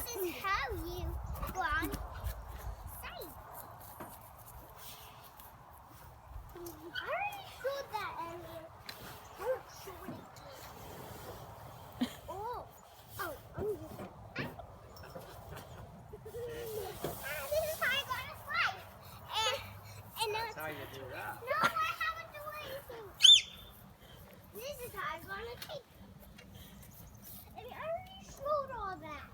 This is how you go on site. I already showed that earlier. I will show it again. Oh, I'm just. This is how I got a slide. And That's how you do that. no, I haven't done anything. This is how I got a cake. And I already showed all that.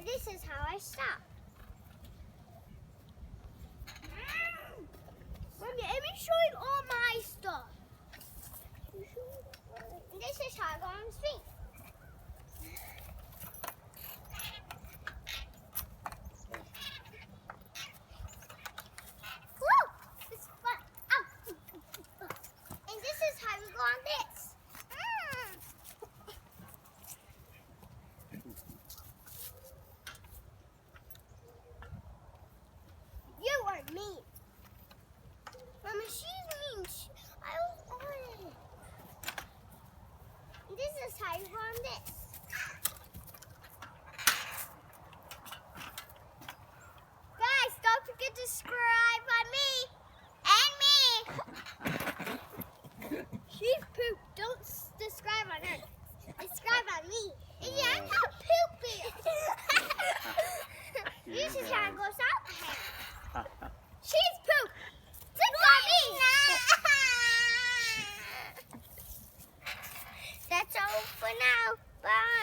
This is how I stop. Mommy, let me show you all my stuff. This is how I go on the street. Woo! This is fun. Ow! And this is how we go on this. You are mean. Mama, she's mean. I was on it. This is how you go on this. Guys, don't forget to subscribe on me and me. She's poop. Don't subscribe on her. Subscribe on me. Yeah, I'm not pooping. This is how it goes out. She's poop. Subscribe me. That's all for now. Bye.